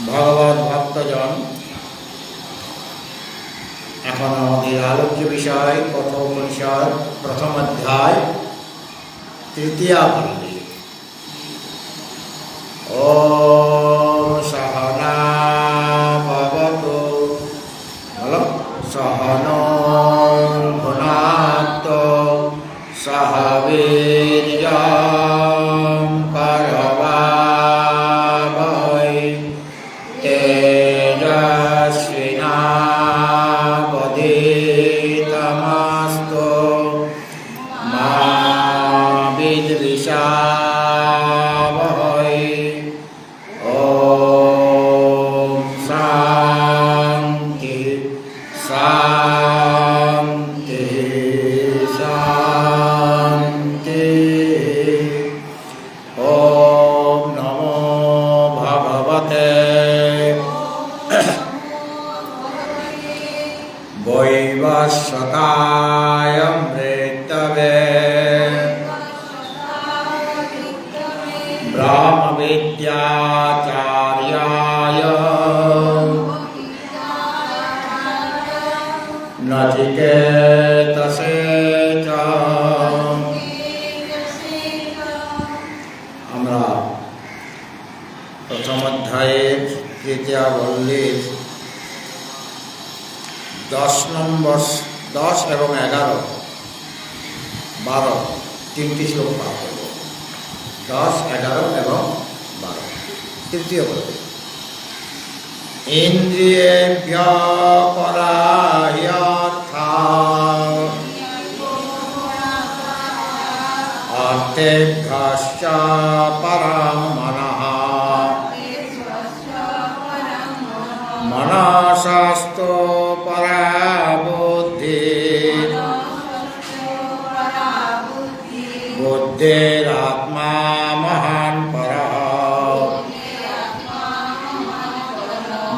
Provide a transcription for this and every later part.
ভগবত ভক্তজন, এখন আমাদের আলোচ্য বিষয় কঠোপনিষদ প্রথম অধ্যায় তৃতীয়া পল্লী। ওম সহনা ভবতু, বলো সহনো ভুনাত্তু সহ বীর্যং করবাবহৈ তেজস্বিনাবধীতমস্তু মা বিদ্বিষাবহৈ। ওম শান্তি শান্তি শান্তি। ওম নমো ভগবতে বৈবস্বতায় মৃতবে ব্রহ্মবিদ্যাচার্যায় নচিকেতসে চ। আমরা প্রথম অধ্যায়ের তৃতীয়া পল্লীর 10 এবং 11, 12 তিনটি শ্লোক পাঠ করব। 10, 11 এবং 12 তৃতীয় পল্লী। ইন্দ্রিয়েভ্যঃ পরাহ্যর্থাৎ অর্থেভ্যশ্চ পরং মনঃ মনসস্তু পরা বুদ্ধিঃ বুদ্ধিরাত্মা মহাन् পরঃ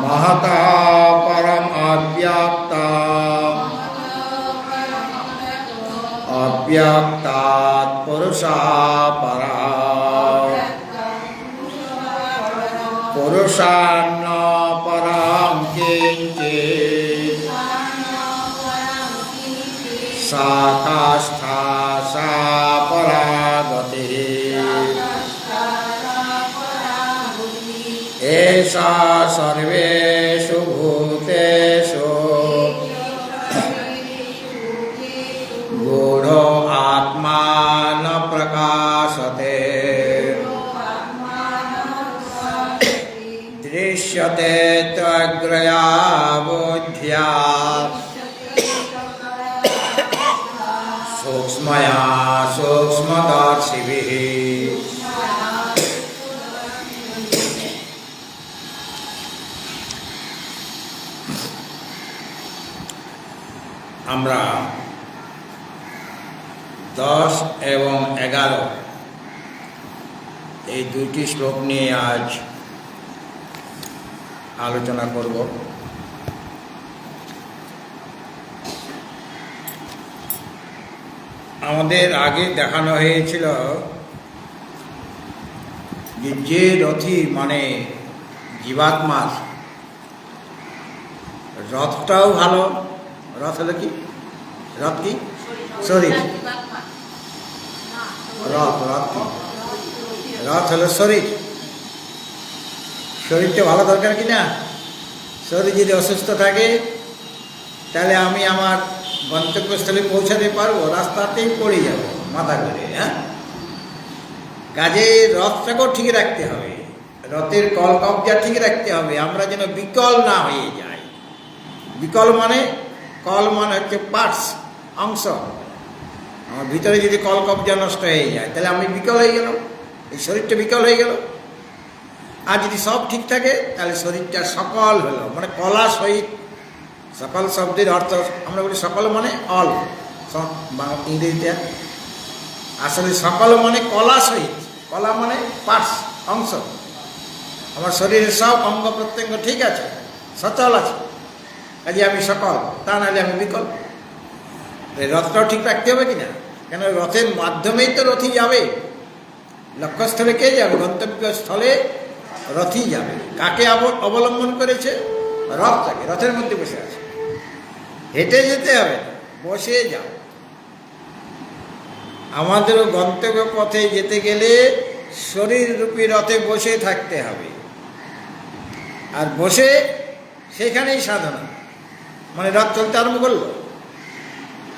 महतः परम् अव्यक्तात् पुरुषः परः पुरुषान्न परं किञ्चित् सा काष्ठा सा परा गतिः एषा सर्वेषु भूतेषु गूढो आत्मा न प्रकाशते दृश्यते त्वग्रया बुद्ध्या सूक्ष्मया सूक्ष्मदर्शिभिः। আমরা 10 এবং 11 এই দুইটি শ্লোক নিয়ে আজ আলোচনা করব। আমাদের আগে দেখানো হয়েছিল যে রথী মানে জীবাত্মার রথটাও ভালো। রথ হলো কি? রথ কি? শরীর। রথ কি? রথ হলো শরীর। শরীরটা ভালো দরকার কি না? শরীর যদি অসুস্থ থাকে তাহলে আমি আমার গন্তব্যস্থলে পৌঁছাতে পারবো? রাস্তাতেই পড়ে যাব মাথা করে। হ্যাঁ, কাজে রথটাকেও ঠিক রাখতে হবে, রথের কল কবজা ঠিক রাখতে হবে, আমরা যেন বিকল না হয়ে যাই। বিকল মানে, কল মানে হচ্ছে পার্টস, অংশ। আমার ভিতরে যদি কল কবজা নষ্ট হয়ে যায় তাহলে আমি বিকল হয়ে গেলাম, এই শরীরটা বিকল হয়ে গেল। আর যদি সব ঠিক থাকে তাহলে শরীরটা সকল হলো, মানে কলা সহিত। সকল শব্দের অর্থ আমরা বলি সকল মানে অল, ইংরেজিতে। আসলে সকল মানে কলা সহিত। কলা মানে পার্টস, অংশ। আমার শরীরের সব অঙ্গ প্রত্যঙ্গ ঠিক আছে, সচল আছে, কাজে আমি সকল, তা নাহলে আমি বিকল। রথটাও ঠিক রাখতে হবে কিনা, কেন রথের মাধ্যমেই তো রথই যাবে। লক্ষ্যস্থলে কে যাবে? গন্তব্যস্থলে রথই যাবে। কাকে অবলম্বন করেছে? রথটাকে। রথের মধ্যে বসে আছে। হেঁটে যেতে হবে না, বসে যাও। আমাদেরও গন্তব্য পথে যেতে গেলে শরীররূপী রথে বসে থাকতে হবে। আর বসে সেখানেই সাধনা। মানে রথ চলতে আরম্ভ করলো,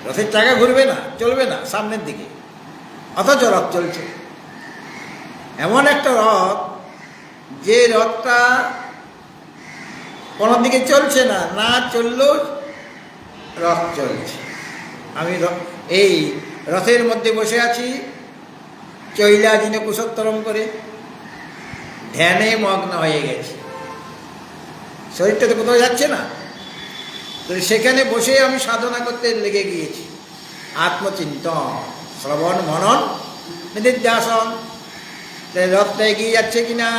রথের চাকা ঘুরবে না, চলবে না সামনের দিকে, অথচ রথ চলছে। এমন একটা রথ, যে রথটা কোনো দিকে চলছে না, না চললেও রথ চলছে। আমি এই রথের মধ্যে বসে আছি, চৈলা দিনে কুশোত্তরম করে ধ্যানে মগ্ন হয়ে গেছি। শরীরটা তো কোথাও যাচ্ছে না, তো সেখানে বসে আমি সাধনা করতে লেগে গিয়েছি। আত্মচিন্তন, শ্রবণ, মনন, নিদিধ্যাসন। রথটা এগিয়ে যাচ্ছে কিনা?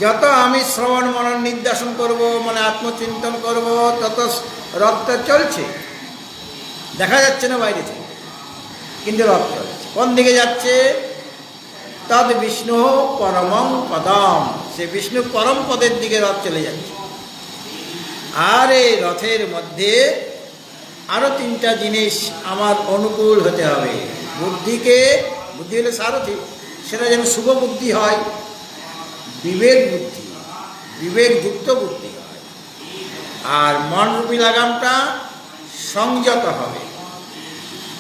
যত আমি শ্রবণ, মনন, নির্দেশন করব, মানে আত্মচিন্তন করব, তত রথটা চলছে। দেখা যাচ্ছে না বাইরে থেকে, কিন্তু রথ চলছে। কোন দিকে যাচ্ছে? তদ বিষ্ণু পরমং পদম। সে বিষ্ণু পরম পদের দিকে রথ চলে যাচ্ছে। আর এই রথের মধ্যে আরো তিনটা জিনিস আমার অনুকূল হতে হবে। বুদ্ধিকে, বুদ্ধি হলে সারথি, সেটা যেন শুভ বুদ্ধি হয়, বিবেক বুদ্ধি, বিবেকযুক্ত বুদ্ধি হয়। আর মনরূপী লাগামটা সংযত হবে।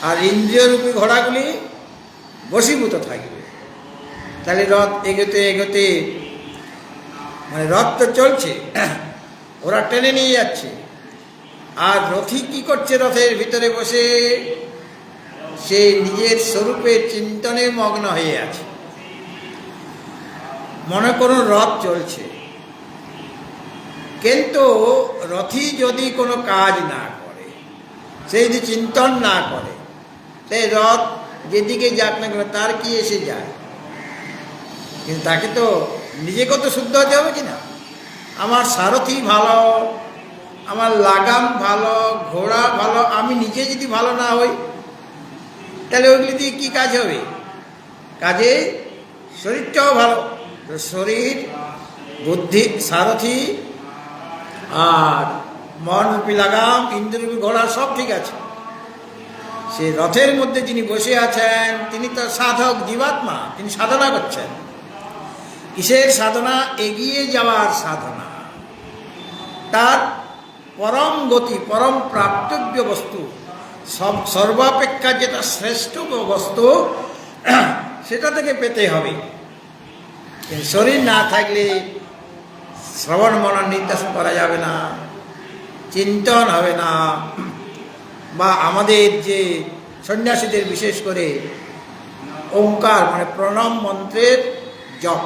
আর ইন্দ্রিয়রূপী ঘোড়াগুলি বশীভূত থাকবে। তাহলে রথ এগোতে এগোতে, মানে রথ তো চলছে, ওরা টেনে নিয়ে যাচ্ছে। আর রথী কি করছে? রথের ভিতরে বসে সে নিজের স্বরূপের চিন্তনে মগ্ন হয়ে আছে। মনে করুন রথ চলছে, কিন্তু রথী যদি কোনো কাজ না করে, সে যদি চিন্তন না করে, সেই রথ যেদিকে যাক না কেন তার কি এসে যায়? কিন্তু তাকে তো নিজেকে তো শুদ্ধ হতে হবে কিনা। আমার সারথি ভালো, আমার লাগাম ভালো, ঘোড়া ভালো, আমি নিজে যদি ভালো না হই, তাহলে ওইগুলি দিয়ে কী কাজ হবে? কাজে শরীরটাও ভালো। তো শরীর, বুদ্ধি, সারথি আর মনরূপী লাগাম, ইন্দ্ররূপী ঘোড়া সব ঠিক আছে। সে রথের মধ্যে যিনি বসে আছেন, তিনি তো সাধক, জীবাত্মা, তিনি সাধনা করছেন। কিসের সাধনা? এগিয়ে যাওয়ার সাধনা। তার পরম গতি, পরম প্রাপ্তব্য বস্তু, সর্বাপেক্ষা যেটা শ্রেষ্ঠ বস্তু, সেটা থেকে পেতে হবে। শরীর না থাকলে শ্রবণ, মনন, নির্দেশন করা যাবে না, চিন্তন হবে না। বা আমাদের যে সন্ন্যাসীদের বিশেষ করে ওঙ্কার, মানে প্রণব মন্ত্রের জপ,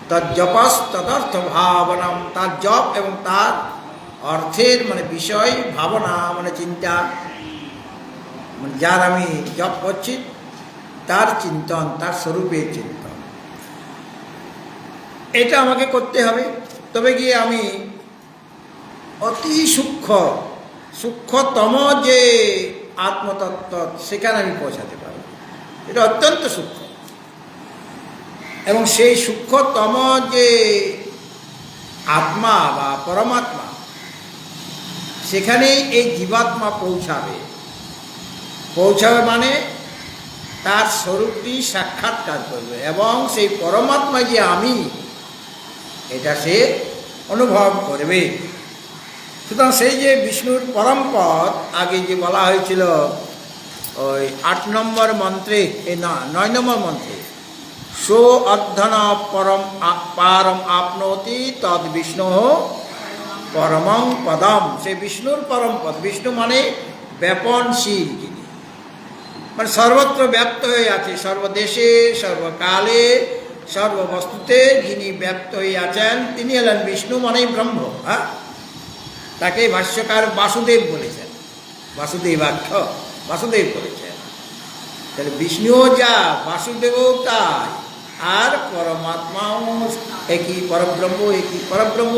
তার জপাস তদর্থ ভাবনাম, তার জপ এবং তার অর্থের মানে বিষয়, ভাবনা মানে চিন্তা, মানে যার আমি জপ করছি তার চিন্তন, তার স্বরূপের চিন্তন, এটা আমাকে করতে হবে। তবে গিয়ে আমি অতি সূক্ষ্মতম যে আত্মতত্ত্ব, সেখানে আমি পৌঁছাতে পারব। এটা অত্যন্ত সূক্ষ্ম, এবং সেই সূক্ষ্মতম যে আত্মা বা পরমাত্মা, সেখানেই এই জীবাত্মা পৌঁছাবে। মানে তার স্বরূপটি সাক্ষাৎকার করবে, এবং সেই পরমাত্মা যে আমি, এটা সে অনুভব করবে। সুতরাং সেই যে বিষ্ণুর পরম পদ, আগে যে বলা হয়েছিল ওই 8 নম্বর মন্ত্রে, এই 9 নম্বর মন্ত্রে, সো অধ্যন পরম পারম আপনোতি তদ বিষ্ণু পরমং পদম। সে বিষ্ণুর পরম পদ। বিষ্ণু মানে ব্যাপনশীল, যিনি মানে সর্বত্র ব্যপ্ত হয়ে আছে, সর্বদেশে, সর্বকালে, সর্ববস্তুতে যিনি ব্যপ্ত হয়ে আছেন, তিনি হলেন বিষ্ণু, মানেই ব্রহ্ম। হ্যাঁ, তাকে ভাষ্যকার বাসুদেব বলেছেন, বাসুদেবাখ্য, বাসুদেব বলেছেন। তাহলে বিষ্ণুও যা, বাসুদেবও তাই, আর পরমাত্মাও একই, পরব্রহ্ম একই। পরব্রহ্ম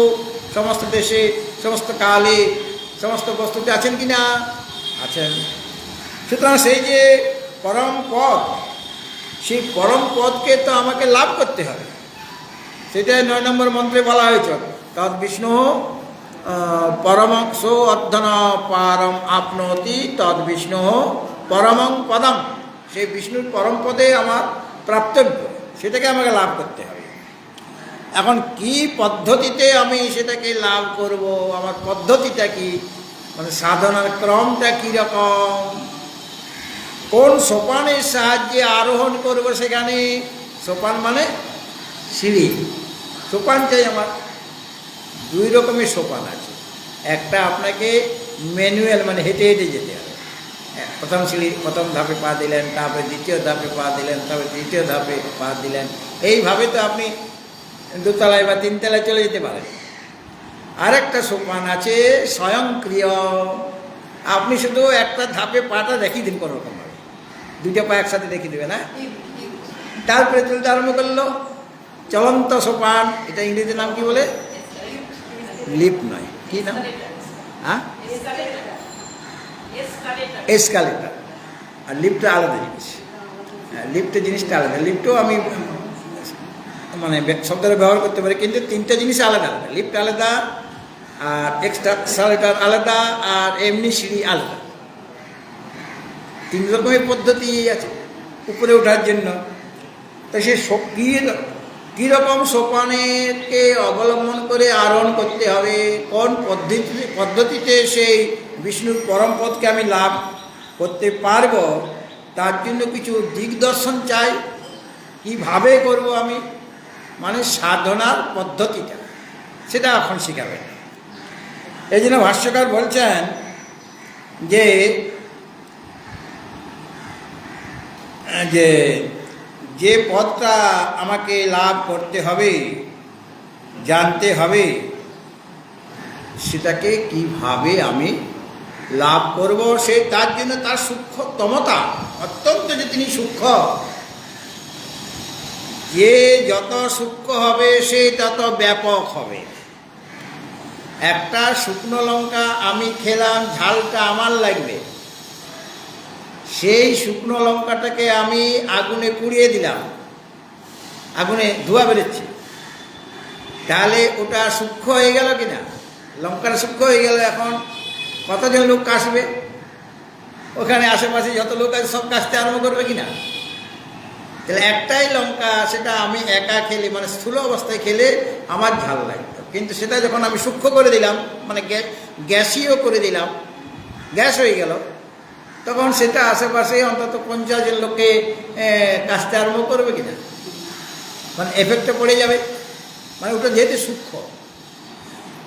সমস্ত দেশে, সমস্ত কালে, সমস্ত বস্তুতে আছেন কি না? আছেন। সুতরাং সেই যে পরম পদ, সেই পরম পদকে তো আমাকে লাভ করতে হবে। সেটাই 9 নম্বর মন্ত্রে বলা হয়েছে, তৎ বিষ্ণু পরমংসো অধ্যন পারম আপনতি তৎ বিষ্ণু পরমং পদম। সেই বিষ্ণুর পরম পদে আমার প্রাপ্তব্য, সেটাকে আমাকে লাভ করতে হবে। এখন কি পদ্ধতিতে আমি সেটাকে লাভ করব, আমার পদ্ধতিটা কি, মানে সাধনার ক্রমটা কীরকম, কোন সোপানের সাহায্যে আরোহণ করব সেখানে। সোপান মানে সিঁড়ি, সোপান চাই আমার। 2 রকমের সোপান আছে। একটা আপনাকে ম্যানুয়াল, মানে হেঁটে হেঁটে যেতে হবে। প্রথম সিঁড়ির প্রথম ধাপে পা দিলেন, তারপরে দ্বিতীয় ধাপে পা দিলেন, তারপরে তৃতীয় ধাপে পা দিলেন। এইভাবে তো আপনি 2 তলায় বা 3 তলায় চলে যেতে পারেন। আরেকটা সোপান আছে স্বয়ংক্রিয়, আপনি শুধু একটা ধাপে পাটা দেখিয়ে দিন কোনোরকমভাবে, 2টা পা একসাথে দেখিয়ে দেবে না, তারপরে চলতে আরম্ভ করলো। চলন্ত সোপান, এটা ইংরেজি নাম কি বলে? লিফট নয়, কি নাম? হ্যাঁ, এসকালেটার। আর লিফটটা আলাদা জিনিস। লিফটের জিনিসটা আলাদা। লিফটও আমি মানে শব্দটা ব্যবহার করতে পারি, কিন্তু 3টা জিনিস আলাদা আলাদা। লিফট আলাদা, আর এক্সকালেটার আলাদা, আর এমনি সিঁড়ি আলাদা। 3 রকমের পদ্ধতি আছে উপরে ওঠার জন্য। তো সে কীরকম সোপানেরকে অবলম্বন করে আরোহণ করতে হবে, কোন পদ্ধতিতে সেই বিষ্ণুর পরম পদকে আমি লাভ করতে পারব, তার জন্য কিছু দিগদর্শন চাই। কীভাবে করব আমি, মানে সাধনার পদ্ধতিটা, সেটা এখন শেখাবেন। এই জন্য ভাষ্যকার বলছেন যে যে পথটা আমাকে লাভ করতে হবে, জানতে হবে, সেটাকে কিভাবে আমি লাভ করব, সে তার জন্য তার সূক্ষ্মতমতা অত্যন্ত, যে তিনি সূক্ষ্ম, যে যত সূক্ষ্ম হবে সে তত ব্যাপক হবে। একটা শুকনো লঙ্কা আমি খেলাম, ঝালটা আমার লাগবে, সেই শুকনো লঙ্কাটাকে আমি আগুনে পুড়িয়ে দিলাম, আগুনে ধোঁয়া বেরোচ্ছে, তাহলে ওটা সূক্ষ্ম হয়ে গেল কিনা? লঙ্কাটা সূক্ষ্ম হয়ে গেল। এখন কতজন লোক কাশবে? ওখানে আশেপাশে যত লোক আছে সব কাশতে আরম্ভ করবে কিনা? তাহলে একটাই লঙ্কা, সেটা আমি একা খেলে, মানে স্থূল অবস্থায় খেলে আমার ঝাল লাগতো, কিন্তু সেটা যখন আমি সূক্ষ্ম করে দিলাম, মানে গ্যাসীয় করে দিলাম, গ্যাস হয়ে গেল, তখন সেটা আশেপাশে অন্তত 50 জন লোককে কাশতে আরম্ভ করবে কিনা, মানে এফেক্টটা পড়ে যাবে। মানে ওটা যেহেতু সূক্ষ্ম,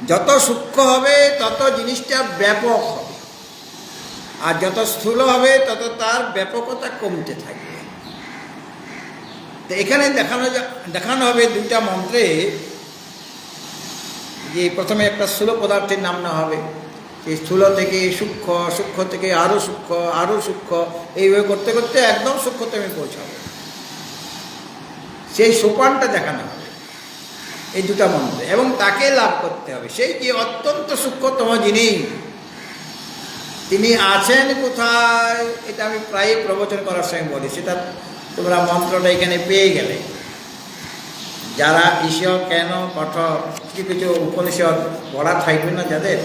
যত সূক্ষ্ম হবে তত জিনিসটা ব্যাপক হবে, আর যত স্থূল হবে তত তার ব্যাপকতা কমতে থাকবে। তো এখানে দেখানো হবে 2টা মন্ত্রে, যে প্রথমে একটা স্থূল পদার্থের নাম না হবে, এই স্থূল থেকে সূক্ষ্ম, সূক্ষ্ম থেকে আরও সূক্ষ্ম, আরও সূক্ষ্ম, এইভাবে করতে করতে একদম সূক্ষ্মতমে পৌঁছাবে। সেই সোপানটা দেখানো হবে এই 2টা মন্ত্রে, এবং তাকে লাভ করতে হবে। সেই যে অত্যন্ত সূক্ষ্মতম জিনিস, তিনি আছেন কোথায়, এটা আমি প্রায় প্রবচন করার সময় বলি। সেটা তোমরা মন্ত্রটা এখানে পেয়ে গেলে, যারা ঈশ্বর কেন কঠোর কিছু উপনিষদ পড়া থাকবে না যাদের,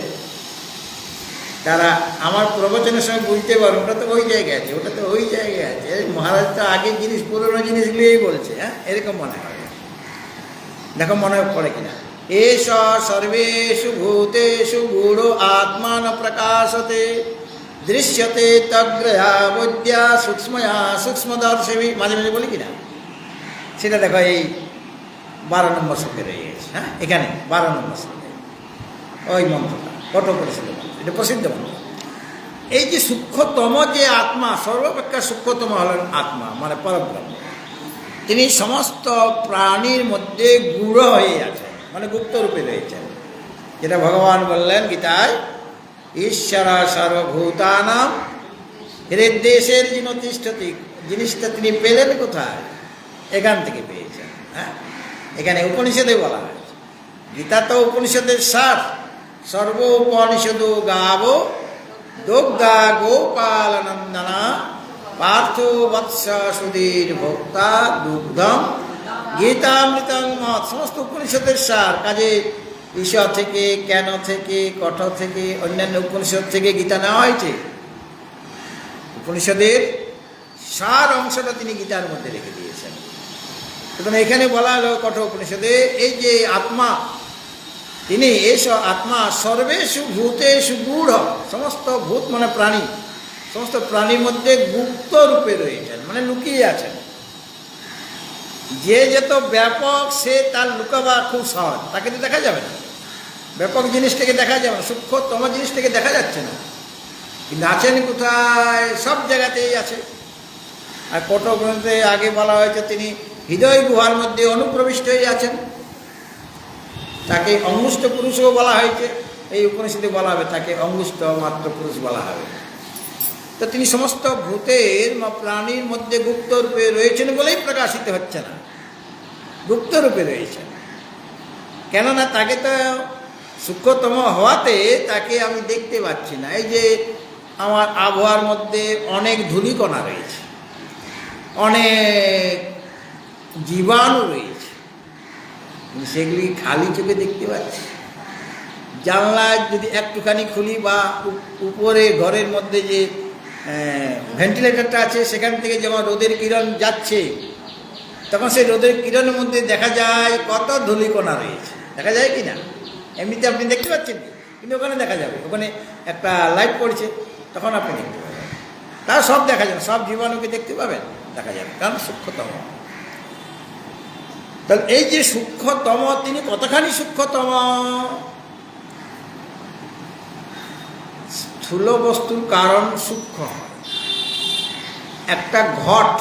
তারা আমার প্রবচনের সময় বুঝতে পারো ওটা তো ওই জায়গায় আছে, ওটা তো ওই জায়গায় আছে, মহারাজ তো আগের জিনিস পুরোনো জিনিসগুলোই বলছে। হ্যাঁ, এরকম মনে হয়। দেখো মনে পড়ে কিনা, এষ সর্বেষু ভূতেষু গূঢ় আত্মান প্রকাশতে দৃশ্যতে তগ্রয়া বৈদ্যা সূক্ষ্ময়া সূক্ষ্মদর্শী, মাঝে মাঝে বলি কিনা, সেটা দেখো এই 12 নম্বর শ্লোকে রয়ে গেছে। হ্যাঁ, এখানে 12 নম্বর শ্লোকে ওই মন্ত্রটা কঠোপরিচিত মন্ত্র, এটা প্রসিদ্ধ মন্ত্র। এই যে সূক্ষ্মতম যে আত্মা, সর্বাপেক্ষা সূক্ষ্মতম হলেন আত্মা, মানে পরব্রহ্ম। তিনি সমস্ত প্রাণীর মধ্যে গূঢ় হয়ে আছেন, মানে গুপ্ত রূপে রয়েছেন, যেটা ভগবান বললেন গীতায়, ঈশ্বরা সর্বভূতানাম হৃদেশের যিনি তিষ্ঠতি। জিনিসটা তিনি পেলেন কোথায়? এখান থেকে পেয়েছেন। হ্যাঁ, এখানে উপনিষদে বলা হয়েছে, গীতা তো উপনিষদের সার, সর্ব উপনিষদ গাব দুগ্ধা গোপালনন্দনা পার্থ বৎস সুধীর ভোক্তা দুগ্ধম গীতামৃতং মহৎ, সমস্ত উপনিষদের সার। কাজে ঈশ্বর থেকে, কেন থেকে, কঠ থেকে, অন্যান্য উপনিষদ থেকে গীতা নেওয়া হয়েছে। উপনিষদের সার অংশটা তিনি গীতার মধ্যে রেখে দিয়েছেন। সুতরাং এখানে বলা হলো কঠ উপনিষদে, এই যে আত্মা, তিনি এসব আত্মা সর্বেষু ভূতেষু গূঢ়, সমস্ত ভূত মানে প্রাণী, সমস্ত প্রাণীর মধ্যে গুপ্ত রূপে রয়েছেন, মানে লুকিয়ে আছেন। যে যত ব্যাপক সে তার লুকাবা খুব সহজ, তাকে তো দেখা যাবে না, ব্যাপক জিনিসটাকে দেখা যাবে না, সূক্ষ্মতম জিনিসটাকে দেখা যাচ্ছে না, কিন্তু আছেন কোথায়? সব জায়গাতেই আছে। আর কঠ গ্রন্থে আগে বলা হয়েছে তিনি হৃদয় গুহার মধ্যে অনুপ্রবিষ্ট হয়ে আছেন। তাকে অঙ্গুষ্ঠ পুরুষও বলা হয়েছে, এই উপনিষদে বলা হবে তাকে অঙ্গুষ্ঠ মাত্র পুরুষ বলা হবে। তো তিনি সমস্ত ভূতের বা প্রাণীর মধ্যে গুপ্ত রূপে রয়েছেন বলেই প্রকাশিত হচ্ছে না, গুপ্ত রূপে রয়েছেন। কেননা তাকে তো সূক্ষ্মতম হওয়াতে তাকে আমি দেখতে পাচ্ছি না। এই যে আমার আবহাওয়ার মধ্যে অনেক ধূলিকণা রয়েছে, অনেক জীবাণু রয়েছে, সেগুলি খালি চোখে দেখতে পাচ্ছি। জানলায় যদি একটুখানি খুলি বা উপরে ঘরের মধ্যে যে ভেন্টিলেটরটা আছে সেখান থেকে যেমন রোদের কিরণ যাচ্ছে, তখন সেই রোদের কিরণের মধ্যে দেখা যায় কত ধূলিকণা রয়েছে, দেখা যায় কি না? এমনিতে আপনি দেখতে পাচ্ছেন, কিন্তু ওখানে দেখা যাবে, ওখানে একটা লাইট পড়ছে, তখন আপনি দেখতে পাবেন। তার সব দেখা যাবে, সব জীবাণুকে দেখতে পাবেন, দেখা যাবে, কারণ সূক্ষ্মতম। তাহলে এই যে সূক্ষ্মতম, তিনি কতখানি সূক্ষ্মতম? স্থূল বস্তুর কারণ সূক্ষ্ম হয়। একটা ঘট,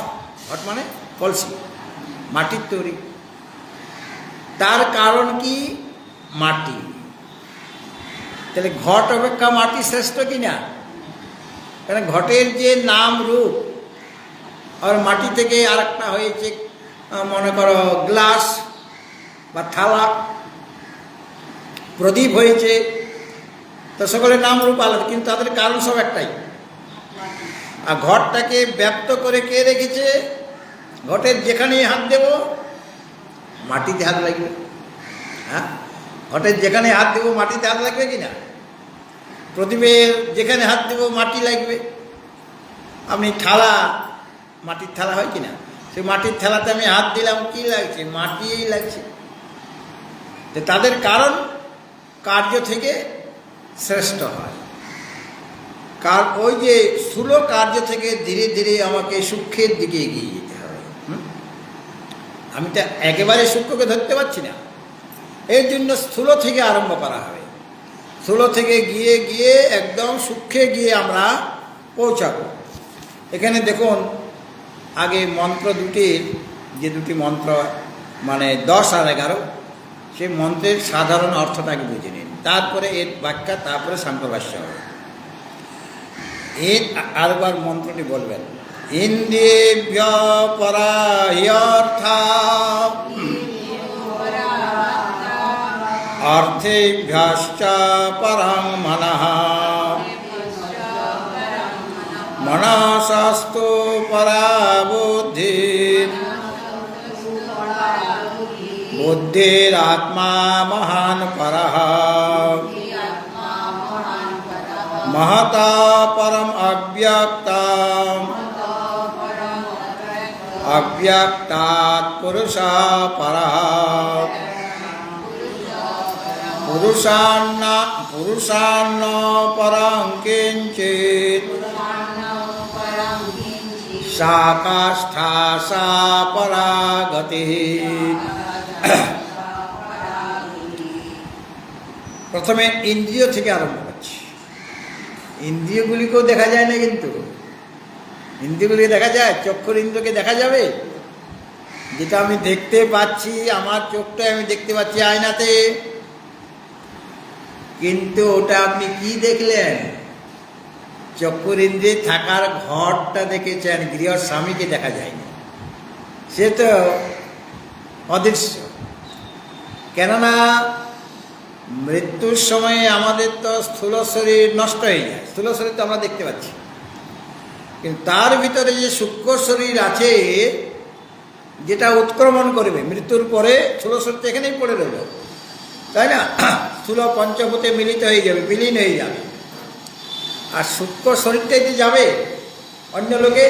ঘট মানে কলসি, মাটির তৈরি, তার কারণ কি? মাটি। তাহলে ঘট অপেক্ষা মাটি শ্রেষ্ঠ কি না? কারণ ঘটের যে নাম রূপ, আর মাটি থেকে আর একটা হয়েছে, মনে করো গ্লাস বা থালা, প্রদীপ হয়েছে, তো সকলের নাম রূপ আলাদা, কিন্তু তাদের কারণ সব একটাই। আর ঘটটাকে ব্যপ্ত করে কে রেখেছে? ঘটের যেখানেই হাত দেব মাটিতে হাত লাগবে। হ্যাঁ, ঘটের যেখানে হাত দেব মাটিতে হাত লাগবে কি না? প্রদীপের যেখানে হাত দেব মাটি লাগবে। আপনি থালা, মাটির থালা হয় কি না? সেই মাটির থালাতে আমি হাত দিলাম, কি লাগছে? মাটিই লাগছে। তো তাদের কারণ কার্য থেকে শ্রেষ্ঠ হয়। ওই যে স্থূল কার্য থেকে ধীরে ধীরে আমাকে সূক্ষ্মের দিকে এগিয়ে যেতে হবে। আমি তো একেবারে সূক্ষ্মকে ধরতে পারছি না, এর জন্য স্থূল থেকে আরম্ভ করা হবে। স্থূল থেকে গিয়ে গিয়ে একদম সূক্ষ্মে গিয়ে আমরা পৌঁছাবো। এখানে দেখুন, আগে মন্ত্র দুটির, যে দুটি মন্ত্র মানে 10 আর 11, সেই মন্ত্রের সাধারণ অর্থটা আগে বুঝে নিন, তারপরে এর ব্যাখ্যা, তারপরে শাঙ্কর ভাষ্য হবে। এর আরেকবার মন্ত্রটি বলবেন। ইন্দ্রিয়েভ্য পরা হ্যর্থা অর্থেভ্যশ্চ পরং মনঃ মনসস্তু পরা বুদ্ধির বুদ্ধিরাত্মা মহান পরঃ মহতা পরম অব্যক্তম অব্যক্তাৎ পুরুষা পরঃ পুরুষান্ন পরং কিঞ্চিৎ সা কাষ্ঠা সা পরা গতিঃ। প্রথমে ইন্দ্রিয় থেকে আরম্ভ করছি। ইন্দ্রিয়গুলিকেও দেখা যায় না, কিন্তু ইন্দ্রিয়গুলিকে দেখা যায়, চক্ষুর ইন্দ্রকে দেখা যাবে, যেটা আমি দেখতে পাচ্ছি, আমার চোখটা আমি দেখতে পাচ্ছি আয়নাতে, কিন্তু ওটা আপনি কি দেখলেন? চক্ষুর ইন্দ্রিয়ে থাকার ঘরটা দেখেছেন, গৃহ স্বামীকে দেখা যায়নি, সে তো অদৃশ্য। কেননা মৃত্যুর সময়ে আমাদের তো স্থূল শরীর নষ্ট হয়ে যায়, স্থূল শরীর তো আমরা দেখতে পাচ্ছি, কিন্তু তার ভিতরে যে সূক্ষ্ম শরীর আছে, যেটা উৎক্রমণ করবে মৃত্যুর পরে স্থূল শরীর এখানেই পড়ে রইল, তাই না? স্থূল পঞ্চভূতে মিলিত হয়ে যাবে, বিলীন হয়ে যাবে। আর সূক্ষ্ম শরীরটাই যে যাবে অন্য লোকে,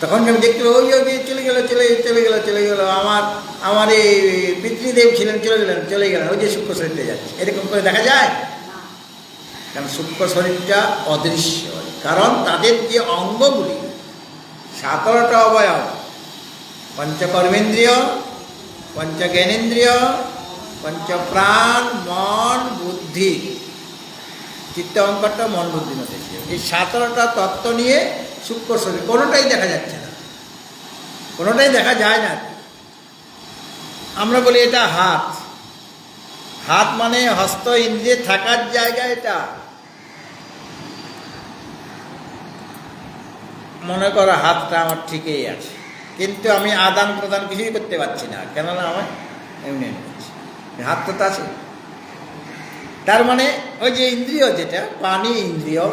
তখন যখন দেখতে পাবো ওই চলে গেল আমার এই পিতৃদেব ছিলেন, চলে গেলেন, ওই যে সূক্ষ্ম শরীরটা যাচ্ছে, এরকম করে দেখা যায়। কারণ সূক্ষ্ম শরীরটা অদৃশ্য, কারণ তাদের যে অঙ্গগুলি 17টা অবয়ব, পঞ্চকর্মেন্দ্রিয়, পঞ্চজ্ঞানেন্দ্রিয়, পঞ্চপ্রাণ, মন, বুদ্ধি, চিত্ত অহংকারটা মন বুদ্ধি মধ্যে, এই 17টা তত্ত্ব নিয়ে সূক্ষ্ম শরীর, কোনোটাই দেখা যাচ্ছে না, কোনোটাই দেখা যায় না। আমরা বলি এটা হাত, হাত মানে হস্ত ইন্দ্রিয়ে থাকার জায়গা। এটা মনে করো হাতটা আমার ঠিকই আছে, কিন্তু আমি আদান প্রদান কিছুই করতে পারছি না, কেননা আমার এমনি হাতটা তো আছে। তার মানে ওই যে ইন্দ্রিয়, যেটা পানি ইন্দ্রিয়,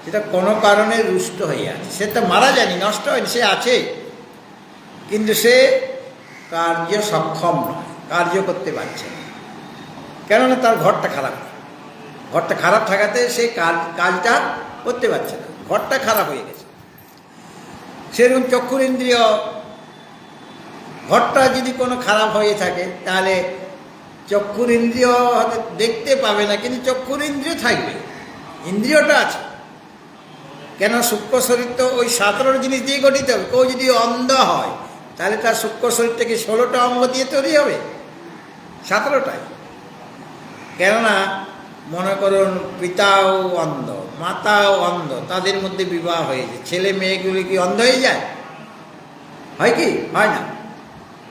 সেটা কোনো কারণে রুষ্ট হয়ে আছে, সে তো মারা যায়নি, নষ্ট হয়নি, সে আছে, কিন্তু সে কার্য সক্ষম নয়, কার্য করতে পারছে না, কেননা তার ঘরটা খারাপ থাকাতে সে কাজটা করতে পারছে না, ঘরটা খারাপ হয়ে গেছে। সেরকম চক্ষুর ইন্দ্রিয়, ঘরটা যদি কোনো খারাপ হয়ে থাকে তাহলে চক্ষুর ইন্দ্রিয় হয়তো দেখতে পাবে না, কিন্তু চক্ষুর ইন্দ্রিয় থাকবে, ইন্দ্রিয়টা আছে। কেন? সূক্ষ্ম শরীর তো ওই 17 জিনিস দিয়ে গঠিত হবে। কেউ যদি অন্ধ হয় তাহলে তার সূক্ষ্ম শরীর থেকে 16টা অঙ্গ দিয়ে তৈরি হবে, 17টাই। কেননা মনে করুন পিতাও অন্ধ, মাতাও অন্ধ, তাদের মধ্যে বিবাহ হয়েছে, ছেলে মেয়েগুলি কি অন্ধ হয়ে যায়? হয় কি? হয় না,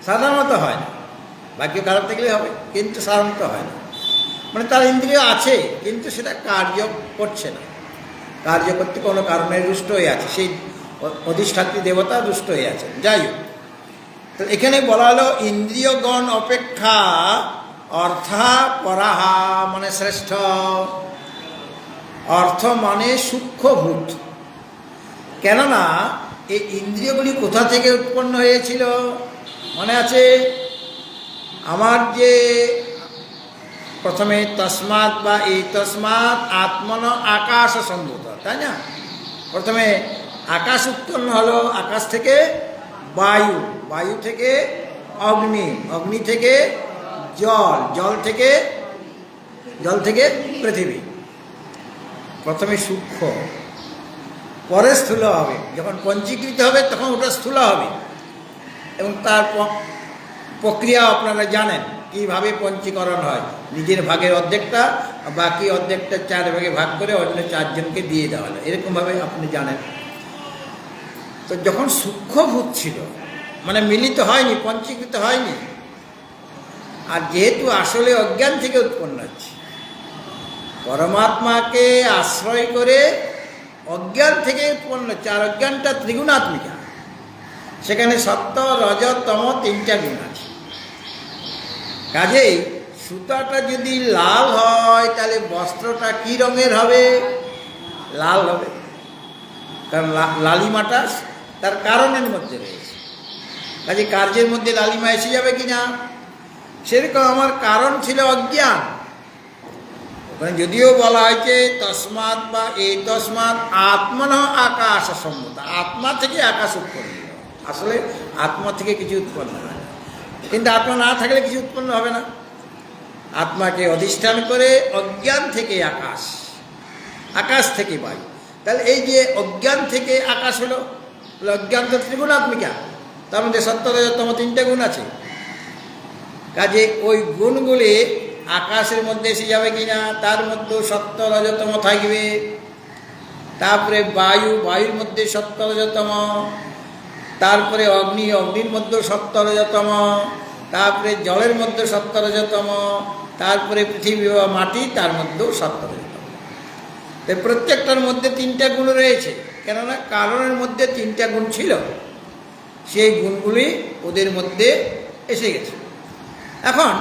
সাধারণত হয় না, ভাগ্য খারাপ থাকলে হবে, কিন্তু সাধারণত হয় না। মানে তার ইন্দ্রিয় আছে, কিন্তু সেটা কার্য করছে না, কার্য করতে কোনো কারণে রুষ্ট হয়ে আছে, সেই অধিষ্ঠাত্রী দেবতা রুষ্ট হয়ে আছে। যাই হোক, তো এখানে বলা হলো ইন্দ্রিয়গণ অপেক্ষা অর্থা পরাহা মানে শ্রেষ্ঠ। অর্থ মানে সূক্ষ্মভূত, কেননা এই ইন্দ্রিয়গুলি কোথা থেকে উৎপন্ন হয়েছিল? মনে আছে আমার যে প্রথমে তস্মাৎ বা এই তস্মাৎ আত্মন আকাশ সম্ভূত, তাই না? প্রথমে আকাশ উৎপন্ন হলো, আকাশ থেকে বায়ু, বায়ু থেকে অগ্নি, অগ্নি থেকে জল, জল থেকে পৃথিবী। প্রথমে সূক্ষ্ম, পরে স্থূল হবে, যখন পঞ্চীকৃত হবে তখন ওটা স্থূল হবে। এবং তার প্রক্রিয়া আপনারা জানেন কীভাবে পঞ্চীকরণ হয়। নিজের ভাগের অর্ধেকটা, বাকি অর্ধেকটা 4 ভাগে ভাগ করে অন্য 4 জনকে দিয়ে দেওয়া হলো, এরকমভাবে আপনি জানেন। তো যখন সূক্ষ্মভূত ছিল, মানে মিলিত হয়নি, পঞ্চীকৃত হয়নি, আর যেহেতু আসলে অজ্ঞান থেকে উৎপন্ন হচ্ছে, পরমাত্মাকে আশ্রয় করে অজ্ঞান থেকে উৎপন্ন হচ্ছে। আর অজ্ঞানটা ত্রিগুণাত্মিকা, সেখানে সত্য, রজ, তম 3টা গুণ আছে। কাজেই সুতাটা যদি লাল হয় তাহলে বস্ত্রটা কি রঙের হবে? লাল হবে, কারণ লালিমাটা তার কারণের মধ্যে রয়েছে। কাজে কার্যের মধ্যে লালিমা এসে যাবে কি না? সেরকম আমার কারণ ছিল অজ্ঞান। ওখানে যদিও বলা হয়েছে তস্মাৎ বা এই তস্মাৎ আত্মন আকাশ সম্ভূত, আত্মা থেকে আকাশ উৎপন্ন। আসলে আত্মা থেকে কিছু উৎপন্ন হয় না, কিন্তু আত্মা না থাকলে কিছু উৎপন্ন হবে না। আত্মাকে অধিষ্ঠান করে অজ্ঞান থেকে আকাশ, আকাশ থেকে বায়ু। তাহলে এই যে অজ্ঞান থেকে আকাশ হলো, অজ্ঞান তো ত্রিগুণাত্মিকা, তার মধ্যে সত্য, রজতম 3টে গুণ আছে। কাজে ওই গুণগুলি আকাশের মধ্যে এসে যাবে কিনা, তার মধ্যেও সত্য রজতম থাকবে। তারপরে বায়ু, বায়ুর মধ্যে সত্য রজতম। তারপরে অগ্নি, অগ্নির মধ্যেও সত্য রজতম। তারপরে জলের মধ্যে সত্য রজতম। তারপরে পৃথিবী বা মাটি, তার মধ্যেও সত্য রজতম। তো প্রত্যেকটার মধ্যে 3টা গুণ রয়েছে, কেননা কারণের মধ্যে 3টা গুণ ছিল, সেই গুণগুলি ওদের মধ্যে এসে গেছে। এখন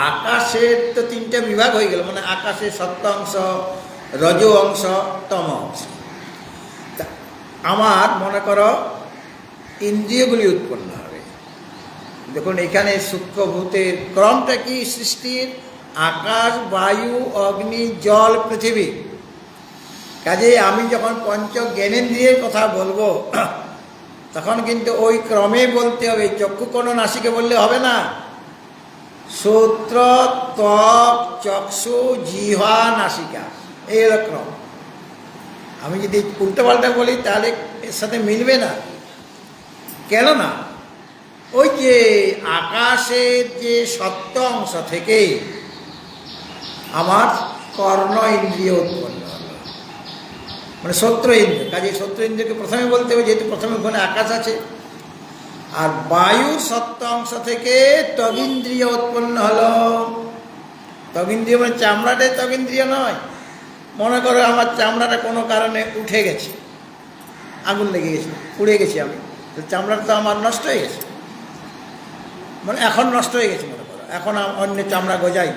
আকাশের তো 3টা বিভাগ হয়ে গেল, মানে আকাশের সত্য অংশ, রজ অংশ, তম অংশ। আমার মনে করো ইন্দ্রিয়গুলি উৎপন্ন হবে। দেখুন এখানে সূক্ষ্মভূতের ক্রমটা কি সৃষ্টির? আকাশ, বায়ু, অগ্নি, জল, পৃথিবী। কাজে আমি যখন পঞ্চ জ্ঞানেন্দ্রিয়ের কথা বলবো তখন কিন্তু ওই ক্রমে বলতে হবে। চক্ষু কোণ নাসিকে বললে হবে না। শ্রোত্র, ত্বক, চক্ষু, জিহ্বা, নাসিকা, এই হলো ক্রম। আমি যদি উল্টোপাল্টা বলি তাহলে এর সাথে মিলবে না। কেননা ওই যে আকাশের যে সত্য অংশ থেকে আমার কর্ণ ইন্দ্রিয় উৎপন্ন হলো, মানে সত্য ইন্দ্রিয়। কাজে সত্য ইন্দ্রিয়কে প্রথমে বলতে হবে, যেহেতু প্রথমে ওখানে আকাশ আছে। আর বায়ুর সত্য অংশ থেকে ত্বগিন্দ্রিয় উৎপন্ন হলো। ত্বগিন্দ্রিয় মানে চামড়াটাই ত্বগিন্দ্রিয় নয়। মনে করো আমার চামড়াটা কোনো কারণে উঠে গেছে, আগুন লেগে গেছে, পুড়ে গেছি আমি, তো চামড়াটা তো আমার নষ্ট হয়ে গেছে, মানে এখন নষ্ট হয়ে গেছে। মনে করো এখন অন্য চামড়া গজাই,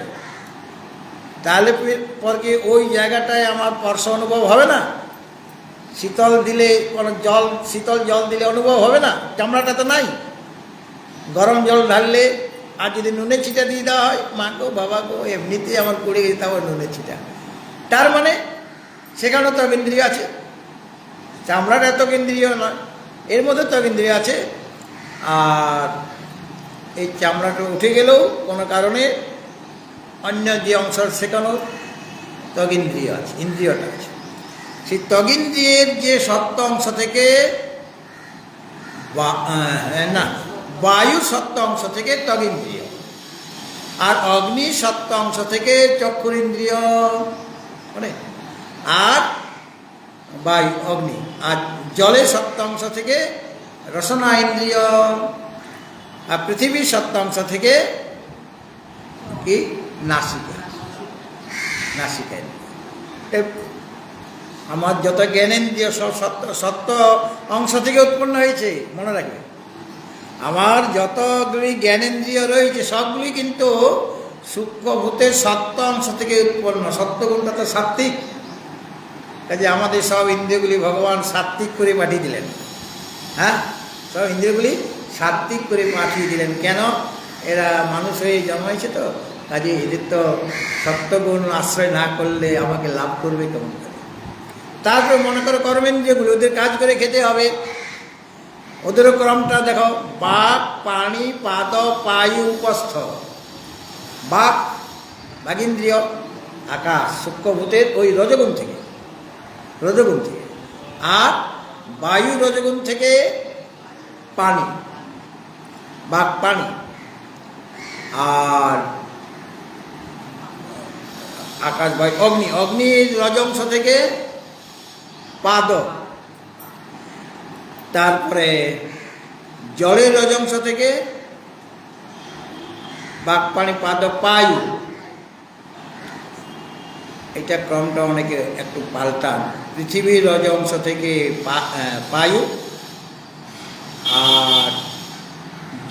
তাহলে পর কি ওই জায়গাটায় আমার স্পর্শ অনুভব হবে না? শীতল দিলে কোনো জল, শীতল জল দিলে অনুভব হবে না? চামড়াটা তো নাই। গরম জল ঢাললে আর যদি নুনের ছিটা দিয়ে দেওয়া হয়, মা গো বাবা গো এমনিতেই আমার পুড়ে গেছে, তারপর নুনের ছিটা। তার মানে সেখানেও ত্বগিন্দ্রিয় আছে। চামড়াটা ত্বগিন্দ্রিয় নয়, এর মধ্যে ত্বগিন্দ্রিয় আছে। আর এই চামড়াটা উঠে গেলেও কোনো কারণে অন্য যে অংশ সেখানেও ত্বগিন্দ্রিয় আছে, ইন্দ্রিয়টা আছে। সেই ত্বগিন্দ্রিয়ের যে সত্য অংশ থেকে না, বায়ু সত্য অংশ থেকে ত্বগিন্দ্রিয়, আর অগ্নি সত্য অংশ থেকে চক্ষুর ইন্দ্রিয়, মানে আর বায়ু অগ্নি, আর জলের সত্য অংশ থেকে রসনা ইন্দ্রিয়, আর পৃথিবীর সত্য অংশ থেকে কি নাসিকা, নাসিকা ইন্দ্রিয়। আমার যত জ্ঞানেন্দ্রিয় সব সত্য অংশ থেকে উৎপন্ন হয়েছে, মনে রাখবে। আমার যতগুলি জ্ঞানেন্দ্রিয় রয়েছে সবগুলি কিন্তু সূক্ষ্মভূতের সত্য অংশ থেকে উৎপন্ন। সত্যগুণটা তো সাত্ত্বিক, কাজে আমাদের সব ইন্দ্রিয়গুলি ভগবান সাত্ত্বিক করে পাঠিয়ে দিলেন। হ্যাঁ, সব ইন্দ্রিয়গুলি সাত্ত্বিক করে পাঠিয়ে দিলেন। কেন? এরা মানুষ হয়ে জন্মাইছে, তো কাজে এদের তো সত্যগুণ আশ্রয় না করলে আমাকে লাভ করবে কেমন করে? তারপরে মনে করো কর্মেন্দ্রিয়গুলো, ওদের কাজ করে খেতে হবে। ওদেরও ক্রমটা দেখো, বাক, পানি, পাদ, পায়ু, উপস্থ। বাক, বাগিন্দ্রিয়, আকাশ সূক্ষ্মভূতের ওই রজগুণ থেকে, রজগুণ থেকে। আর বায়ু রজগুণ থেকে পানি, বাক পানি। আর আকাশ, বায়ু, অগ্নি, অগ্নির রজংশ থেকে পাদ। তারপরে জলের রজংশ থেকে বাক, পানি, পাদ, পায়ু। এটা ক্রমটা অনেকে একটু পাল্টান। পৃথিবীর রজংশ থেকে পায়ু, আর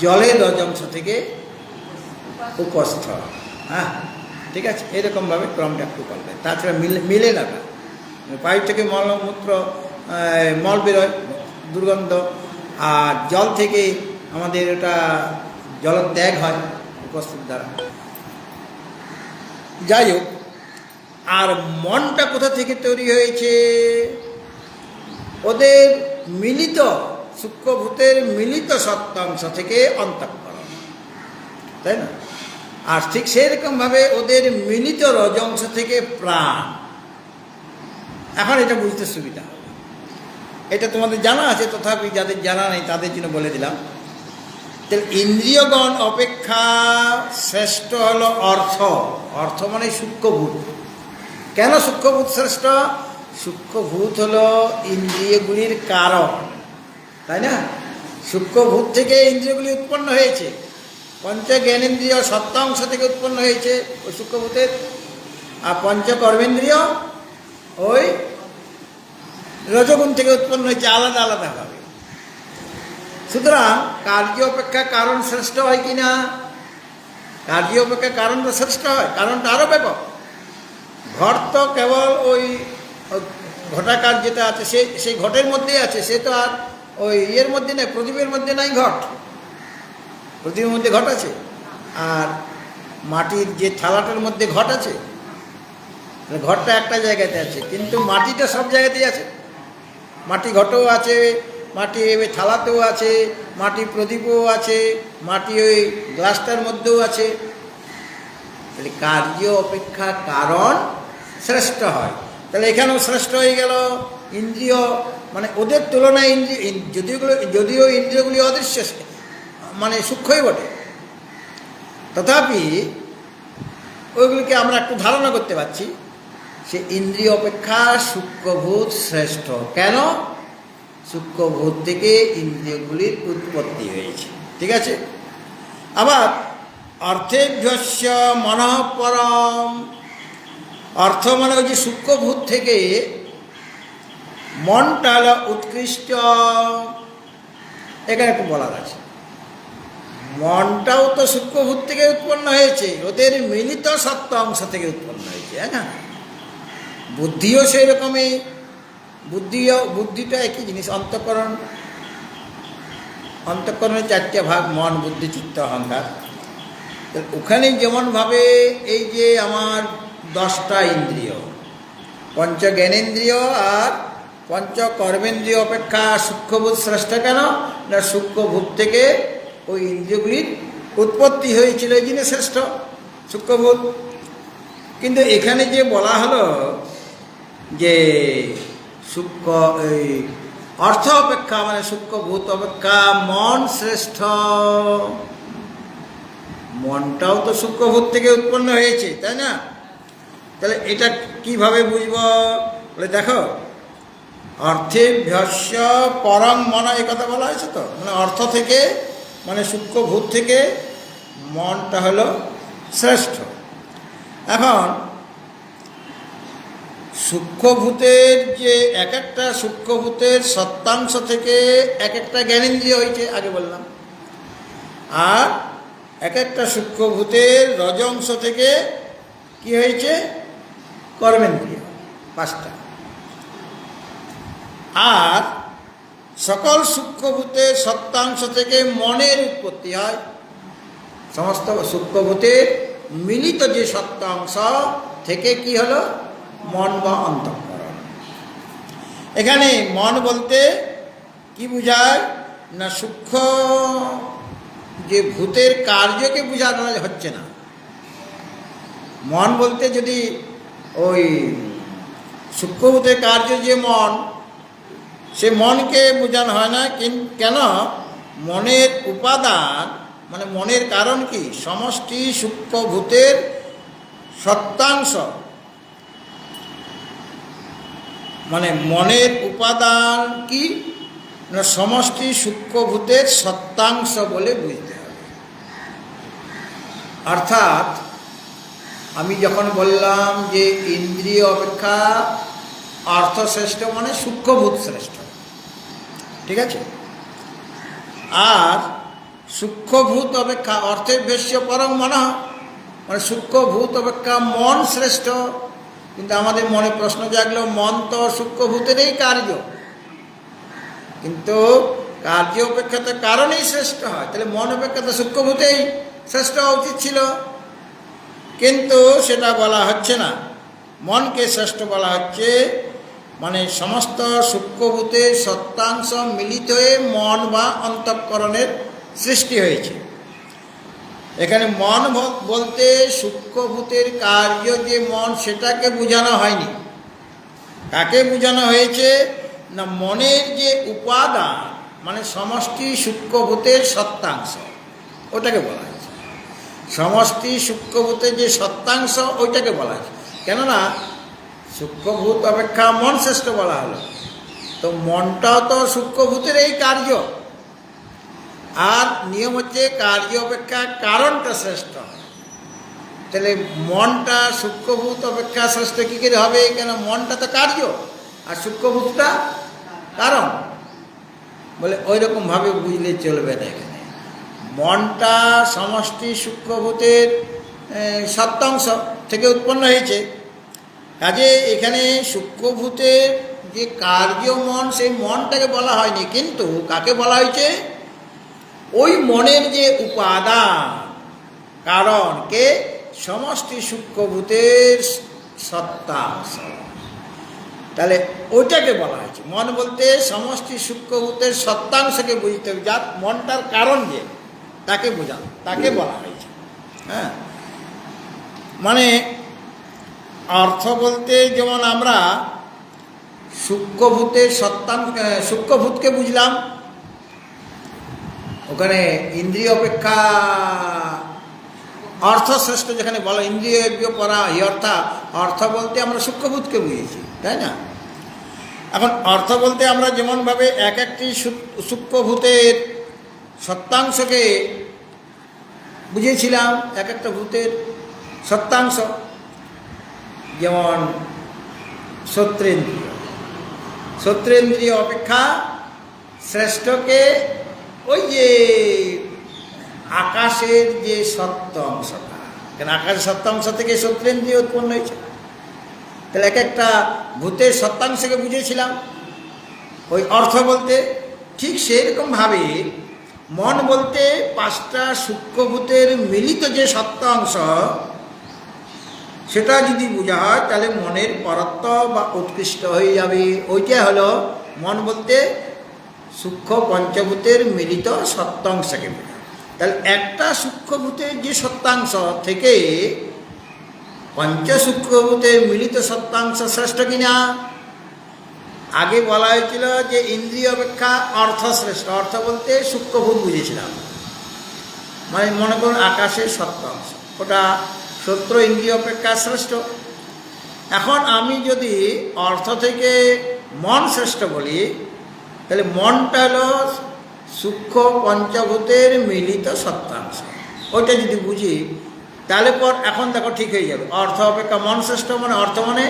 জলের রজংশ থেকে উপস্থ। হ্যাঁ, ঠিক আছে, এরকমভাবে ক্রমটা একটু পাল্টায়। তাছাড়া মিলে না। পায়ু থেকে মলমূত্র, মল বেরোয়, দুর্গন্ধ। আর জল থেকে আমাদের ওটা জলত্যাগ হয় উপস্থিত দ্বারা। যাই হোক, আর মনটা কোথা থেকে তৈরি হয়েছে? ওদের মিলিত সূক্ষ্মভূতের মিলিত সত্যাংশ থেকে অন্তঃকরণ, তাই না? আর ঠিক সেরকমভাবে ওদের মিলিত রজংশ থেকে প্রাণ। এখন এটা বুঝতে সুবিধা হবে। এটা তোমাদের জানা আছে, তথাপি যাদের জানা নেই তাদের জন্য বলে দিলাম। তাহলে ইন্দ্রিয়গণ অপেক্ষা শ্রেষ্ঠ হলো অর্থ। অর্থ মানে সূক্ষ্মভূত। কেন সূক্ষ্মভূত শ্রেষ্ঠ? সূক্ষ্মভূত হলো ইন্দ্রিয়গুলির কারণ, তাই না? সূক্ষ্মভূত থেকে ইন্দ্রিয়গুলি উৎপন্ন হয়েছে। পঞ্চ জ্ঞানেন্দ্রিয় সত্য অংশ থেকে উৎপন্ন হয়েছে ওই সূক্ষ্মভূতের। আর পঞ্চ কর্মেন্দ্রিয় ওই রজগুণ থেকে উৎপন্ন হয়েছে, আলাদা আলাদাভাবে। সুতরাং কার্য অপেক্ষা কারণ শ্রেষ্ঠ হয় কি না? কার্য অপেক্ষা কারণটা শ্রেষ্ঠ হয়। কারণটা আরও ব্যাপক। ঘর তো কেবল ওই ঘটাকার যেটা আছে সেই ঘটের মধ্যেই আছে, সে তো আর ওই ইয়ের মধ্যে নেই, প্রদীপের মধ্যে নাই ঘট। প্রদীপের মধ্যে ঘট আছে, আর মাটির যে থালাটার মধ্যে ঘট আছে, ঘরটা একটা জায়গাতে আছে, কিন্তু মাটিটা সব জায়গাতেই আছে। মাটি ঘটও আছে, মাটি ওই থালাতেও আছে, মাটি প্রদীপও আছে, মাটি ওই গ্লাসটার মধ্যেও আছে। তাহলে কার্য অপেক্ষা কারণ শ্রেষ্ঠ হয়। তাহলে এখানেও শ্রেষ্ঠ হয়ে গেল ইন্দ্রিয়, মানে ওদের তুলনায় যদিও ইন্দ্রিয়গুলি অদৃশ্য, মানে সূক্ষ্মই বটে, তথাপি ওইগুলিকে আমরা একটু ধারণা করতে পারছি। সে ইন্দ্রিয় অপেক্ষা সূক্ষ্মভূত শ্রেষ্ঠ। কেন? সূক্ষ্মভূত থেকে ইন্দ্রিয়গুলির উৎপত্তি হয়েছে। ঠিক আছে। আবার অর্থেভ্যস্য মনঃ পরম, অর্থ মানে ওই যে সূক্ষ্মভূত থেকে মনটা হলো উৎকৃষ্ট। এখানে একটু বলার আছে, মনটাও তো সূক্ষ্মভূত থেকে উৎপন্ন হয়েছে, ওদের মিলিত সত্য অংশ থেকে উৎপন্ন হয়েছে, হ্যাঁ না? বুদ্ধিও সেই রকমই, বুদ্ধিটা একই জিনিস। অন্তঃকরণের চারটে ভাগ, মন, বুদ্ধি, চিত্ত, অহংকার। ওখানে যেমনভাবে এই যে আমার 10টা ইন্দ্রিয়, পঞ্চ জ্ঞানেন্দ্রিয় আর পঞ্চ কর্মেন্দ্রিয় অপেক্ষা সূক্ষ্মভূত শ্রেষ্ঠ। কেন না? সূক্ষ্মভূত থেকে ওই ইন্দ্রিয়গুলির উৎপত্তি হয়েছিল, এই জন্য শ্রেষ্ঠ সূক্ষ্মভূত। কিন্তু এখানে যে বলা হলো যে সূক্ষ্ম এই অর্থ অপেক্ষা, মানে সূক্ষ্মভূত অপেক্ষা মন শ্রেষ্ঠ। মনটাও তো সূক্ষ্মভূত থেকে উৎপন্ন হয়েছে, তাই না? তাহলে এটা কিভাবে বুঝব? বলে দেখো, অর্থেভ্যস্য পরং মন, এই কথা বলা হয়েছে তো, মানে অর্থ থেকে, মানে সূক্ষ্মভূত থেকে মনটা হলো শ্রেষ্ঠ। এখন সূক্ষ্মভূতের যে এক একটা সূক্ষ্মভূতের সত্যাংশ থেকে এক একটা জ্ঞানেন্দ্রিয় হয়েছে, আগে বললাম, আর এক একটা সূক্ষ্মভূতের রজংশ থেকে কি হয়েছে? কর্মেন্দ্রিয়, 5টা। আর সকল সূক্ষ্মভূতের সত্যাংশ থেকে মনের উৎপত্তি হয়। সমস্ত সূক্ষ্মভূতের মিলিত যে সত্যাংশ থেকে কি হলো? মন বা অন্তঃকরণ। এখানে মন বলতে কি বোঝায় না? সূক্ষ্ম যে ভূতের কার্যকে বোঝানো হচ্ছে না। মন বলতে যদি ওই সূক্ষ্মভূতের কার্য যে মন, সে মনকে বোঝানো হয় না। কেন? মনের উপাদান, মানে মনের কারণ কি? সমষ্টি সূক্ষ্মভূতের সত্যাংশ, মানে মনের উপাদান কি না? সমষ্টি সূক্ষ্মভূতের সত্যাংশ বলে বুঝতে হবে। অর্থাৎ আমি যখন বললাম যে ইন্দ্রিয় অপেক্ষা অর্থ শ্রেষ্ঠ, মানে সূক্ষ্মভূত শ্রেষ্ঠ, ঠিক আছে? আর সূক্ষ্মভূত অপেক্ষা অর্থেভ্যস্য পরং মনঃ, মানে সূক্ষ্মভূত অপেক্ষা মন শ্রেষ্ঠ। কিন্তু আমাদের মনে প্রশ্ন জাগলো, মন তো সূক্ষ্মভূতেরই কার্য, কিন্তু কার্য অপেক্ষা তো কারণেই শ্রেষ্ঠ হয়, তাহলে মন অপেক্ষা তো সূক্ষ্মভূতেই শ্রেষ্ঠ হওয়া উচিত ছিল। কিন্তু সেটা বলা হচ্ছে না, মনকে শ্রেষ্ঠ বলা হচ্ছে, মানে সমস্ত সূক্ষ্মভূতের সত্যাংশ মিলিত হয়ে মন বা অন্তঃকরণের সৃষ্টি হয়েছে। এখানে মন বলতে সূক্ষ্মভূতের কার্য যে মন, সেটাকে বোঝানো হয়নি। কাকে বোঝানো হয়েছে না? মনের যে উপাদান, মানে সমষ্টি সূক্ষ্মভূতের সত্যাংশ, ওটাকে বলা হয়েছে। সমষ্টি সূক্ষ্মভূতের যে সত্যাংশ, ওইটাকে বলা হয়েছে। কেননা সূক্ষ্মভূত অপেক্ষা মন শ্রেষ্ঠ বলা হলো, তো মনটাও তো সূক্ষ্মভূতের এই কার্য। আর নিয়ম হচ্ছে কার্য অপেক্ষা কারণটা শ্রেষ্ঠ। তাহলে মনটা সূক্ষ্মভূত অপেক্ষা শ্রেষ্ঠ কী করে হবে? কেন? মনটা তো কার্য আর সূক্ষ্মভূতটা কারণ। বলে ওই রকমভাবে বুঝলে চলবে না। এখানে মনটা সমষ্টি সূক্ষ্মভূতের সত্যাংশ থেকে উৎপন্ন হয়েছে, কাজে এখানে সূক্ষ্মভূতের যে কার্য মন, সেই মনটাকে বলা হয়নি, কিন্তু কাকে বলা হয়েছে? ওই মনের যে উপাদান কারণ কে, সমষ্টি সূক্ষ্মভূতের সত্তাংশ, তাহলে ওইটাকে বলা হয়েছে। মন বলতে সমষ্টি সূক্ষ্মভূতের সত্তাংশকে বুঝতে হবে, যার মনটার কারণ যে, তাকে বোঝানো, তাকে বলা হয়েছে। হ্যাঁ, মানে অর্থ বলতে যেমন আমরা সূক্ষ্মভূতের সূক্ষ্মভূতকে বুঝলাম, ওখানে ইন্দ্রিয় অপেক্ষা অর্থশ্রেষ্ঠ যেখানে বলা, ইন্দ্রিয় পরা হি অর্থাৎ অর্থ বলতে আমরা সূক্ষ্মভূতকে বুঝেছি, তাই না? এখন অর্থ বলতে আমরা যেমনভাবে এক একটি সূক্ষ্মভূতের সত্তাংশকে বুঝেছিলাম, এক একটা ভূতের সত্তাংশ, যেমন শ্রোত্রেন্দ্রিয় অপেক্ষা শ্রেষ্ঠকে ওই যে আকাশের যে সত্য অংশটা, কেন আকাশের সত্য অংশ থেকে শ্রোত্রেন্দ্রিয় উৎপন্ন হয়েছে, তাহলে এক একটা ভূতের সত্তাংশকে বুঝেছিলাম ওই অর্থ বলতে। ঠিক সেরকমভাবে মন বলতে পাঁচটা সূক্ষ্মভূতের মিলিত যে সত্য অংশ, সেটা যদি বোঝা হয় তাহলে মনের পরত্ব বা উৎকৃষ্ট হয়ে যাবে। ওইটা হলো মন বলতে সূক্ষ্ম পঞ্চভূতের মিলিত সত্যাংশকে বোঝা। তাহলে একটা সূক্ষ্মভূতের যে সত্যাংশ থেকে পঞ্চসূক্ষ্মভূতের মিলিত সত্যাংশ শ্রেষ্ঠ কিনা? আগে বলা হয়েছিল যে ইন্দ্রিয় অপেক্ষা অর্থ শ্রেষ্ঠ। অর্থ বলতে সূক্ষ্মভূত বুঝেছিলাম, মানে মনে করুন আকাশের সত্যাংশ, ওটা সূত্র ইন্দ্রিয় অপেক্ষা শ্রেষ্ঠ। এখন আমি যদি অর্থ থেকে মন শ্রেষ্ঠ বলি, তাহলে মনটা হলো সূক্ষ্ম পঞ্চভূতের মিলিত সত্যাংশ। ওইটা যদি বুঝি তাহলে পর এখন দেখো ঠিক হয়ে যাবে। অর্থ অপেক্ষা মন শ্রেষ্ঠ মানে অর্থ মানে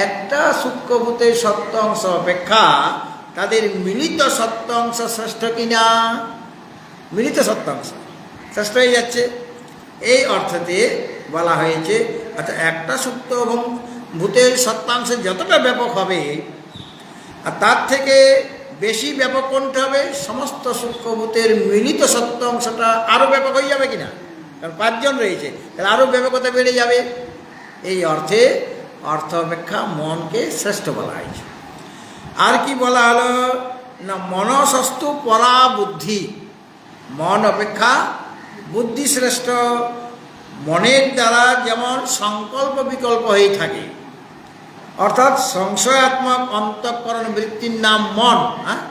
একটা সূক্ষ্মভূতের সত্যাংশ অপেক্ষা তাদের মিলিত সত্যাংশ শ্রেষ্ঠ কিনা? মিলিত সত্যাংশ শ্রেষ্ঠ হয়ে যাচ্ছে, এই অর্থতে বলা হয়েছে। আচ্ছা, একটা সূক্ষ্ম এবং ভূতের সত্যাংশ যতটা ব্যাপক হবে, আর তার থেকে বেশি ব্যাপক কোনটা হবে? সমস্ত সূক্ষ্মভূতের মিলিত সত্যাংশটা আরও ব্যাপক হয়ে যাবে কিনা? কারণ পাঁচজন রয়েছে, তাহলে আরও ব্যাপকতা বেড়ে যাবে। এই অর্থে অর্থ অপেক্ষা মনকে শ্রেষ্ঠ বলা হয়েছে। আর কি বলা হলো না, মনসস্তু পরা বুদ্ধি, মন অপেক্ষা বুদ্ধি শ্রেষ্ঠ। মনের দ্বারা যেমন সংকল্প বিকল্প হয়ে থাকে, অর্থাৎ সংশয়াত্মক অন্তঃকরণ বৃত্তির নাম মন। হ্যাঁ,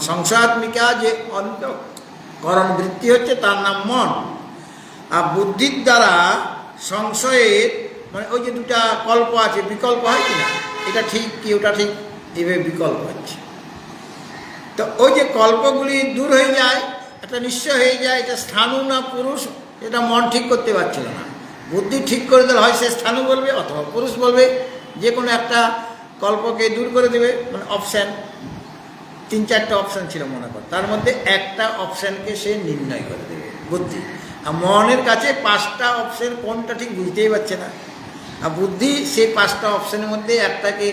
সংশয়াত্মিকা যে অন্তঃকরণ বৃত্তি হচ্ছে তার নাম মন। আর বুদ্ধির দ্বারা সংশয়ের মানে ওই যে দুটা কল্প আছে, বিকল্প হয় কিনা, এটা ঠিক কি ওটা ঠিক, এইভাবে বিকল্প হচ্ছে। তো ওই যে কল্পগুলি দূর হয়ে যায়, একটা নিশ্চয় হয়ে যায় এটা স্থাণু না পুরুষ, এটা মন ঠিক করতে পারছিল না। বুদ্ধি ঠিক করে দিলে হয় সে স্থাণু বলবে অথবা পুরুষ বলবে, যে কোনো একটা কল্পকে দূর করে দেবে। মানে অপশান, 3-4টা অপশান ছিল মনে কর, তার মধ্যে একটা অপশানকে সে নির্ণয় করে দেবে বুদ্ধি। আর মনের কাছে 5টা অপশান কোনটা ঠিক বুঝতেই পারছে না, আর বুদ্ধি সেই 5টা অপশানের মধ্যে একটাকে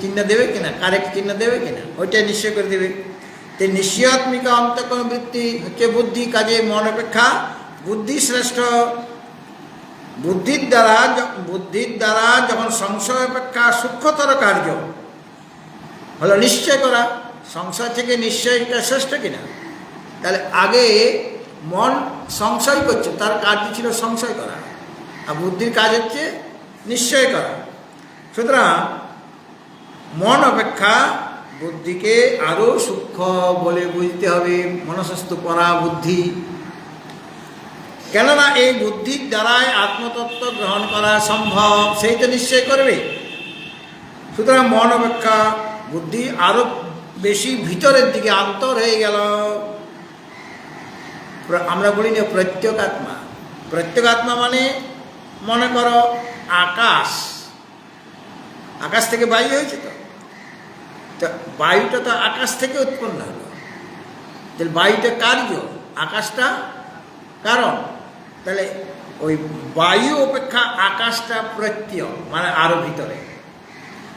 চিহ্ন দেবে কিনা, কারেক্ট চিহ্ন দেবে কিনা, ওইটা নিশ্চয় করে দেবে। তো নিশ্চয়াত্মিকা অন্তঃকরণ বৃত্তি হচ্ছে বুদ্ধি, কাজে মন অপেক্ষা বুদ্ধি শ্রেষ্ঠ। বুদ্ধির দ্বারা যখন সংশয় অপেক্ষা সূক্ষ্মতর কার্য হলো নিশ্চয় করা, সংশয় থেকে নিশ্চয়টা শ্রেষ্ঠ কিনা? তাহলে আগে মন সংশয় করছে, তার কার্য ছিল সংশয় করা, আর বুদ্ধির কাজ হচ্ছে নিশ্চয় করা। সুতরাং মন অপেক্ষা বুদ্ধিকে আরও সূক্ষ্ম বলে বুঝতে হবে, মনসস্তু পরা বুদ্ধি। কেননা এই বুদ্ধির দ্বারাই আত্মতত্ত্ব গ্রহণ করা সম্ভব, সেই তো নিশ্চয় করবে। সুতরাং মন অপেক্ষা বুদ্ধি আরও বেশি ভিতরের দিকে আন্তর হয়ে গেল। আমরা বলি না প্রত্যেকাত্মা। প্রত্যেকাত্মা মানে মনে করো আকাশ, আকাশ থেকে বায়ু হয়েছে, তো বায়ুটা তো আকাশ থেকে উৎপন্ন হলো, তাহলে বায়ুটা কার্য, আকাশটা কারণ। তাহলে ওই বায়ু অপেক্ষা আকাশটা প্রত্যয় মানে আরো ভিতরে।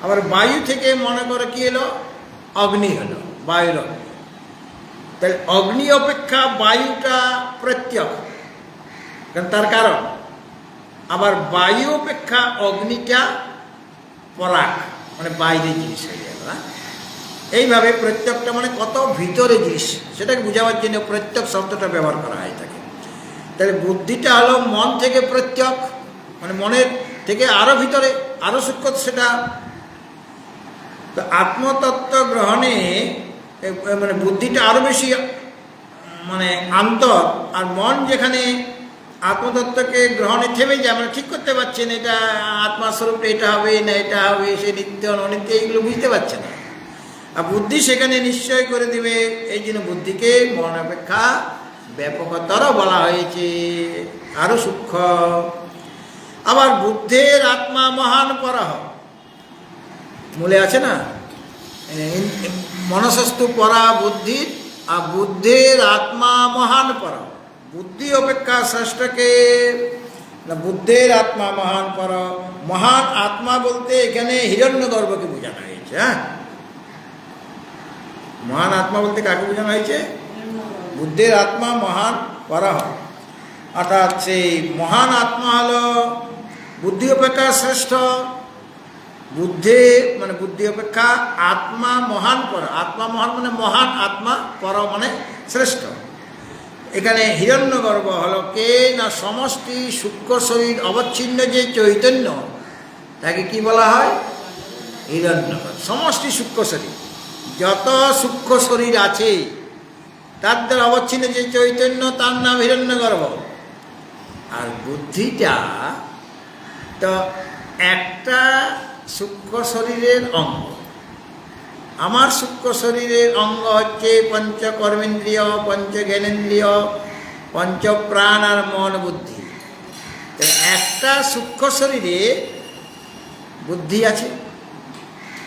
আবার বায়ু থেকে মনে করে কি এলো, অগ্নি হলো, বায়ুর অগ্নি। তাহলে অগ্নি অপেক্ষা বায়ুটা প্রত্যক, তার কারণ আবার বায়ু অপেক্ষা অগ্নিটা পরাগ, মানে বাইরের জিনিস হয়ে গেল। এইভাবে প্রত্যেকটা মানে কত ভিতরে জিনিস, সেটাকে বোঝাবার জন্য প্রত্যেক শব্দটা ব্যবহার করা হয় থাকে। তাহলে বুদ্ধিটা হলো মন থেকে প্রত্যক, মানে মনের থেকে আরো ভিতরে, আরো সূক্ষ্ম সেটা। তো আত্মতত্ত্ব গ্রহণে মানে বুদ্ধিটা আরো বেশি মানে আন্তর, আর মন যেখানে আত্মতত্ত্বকে গ্রহণে থেমে যায়, মানে ঠিক করতে পারছেন এটা আত্মাস্বরূপ, এটা হবে না এটা হবে, সে নিত্য অনিত্য এইগুলো বুঝতে পারছে না। আর বুদ্ধি সেখানে নিশ্চয় করে দিবে। এই জন্য বুদ্ধিকে মন অপেক্ষা ব্যাপকতর বলা হয়েছে, আরো সূক্ষ্ম। আবার বুদ্ধের আত্মা মহান পরহ, মূলে আছে না, মনসস্তু পরা বুদ্ধির, আর বুদ্ধের আত্মা মহান পরহ। বুদ্ধি অপেক্ষা শ্রেষ্ঠকে, বুদ্ধের আত্মা মহান পর। মহান আত্মা বলতে এখানে হিরণ্যগর্ভকে বোঝানো হয়েছে। হ্যাঁ, মহান আত্মা বলতে কাকে বোঝানো হয়েছে? বুদ্ধের আত্মা মহান পরহ, অর্থাৎ সেই মহান আত্মা হলো বুদ্ধি অপেক্ষা শ্রেষ্ঠ। বুদ্ধি মানে বুদ্ধি অপেক্ষা আত্মা মহান পর, আত্মা মহান মানে মহান, আত্মা পর মানে শ্রেষ্ঠ। এখানে হিরণ্যগর্ভ হলো কে না, সমষ্টি সূক্ষ্ম শরীর অবচ্ছিন্ন যে চৈতন্য, তাকে কি বলা হয়? হিরণ্যগর্ভ। সমষ্টি সূক্ষ্ম শরীর, যত সূক্ষ্ম শরীর আছে তার দ্বারা অবচ্ছিন্ন যে চৈতন্য, তার নাম হিরণ্যগর্ভ। আর বুদ্ধিটা তো একটা সূক্ষ্ম শরীরের অঙ্গ। আমার সূক্ষ্ম শরীরের অঙ্গ হচ্ছে পঞ্চ কর্মেন্দ্রিয়, পঞ্চ জ্ঞানেন্দ্রিয়, পঞ্চ প্রাণ আর মন বুদ্ধি। একটা সূক্ষ্ম শরীরে বুদ্ধি আছে,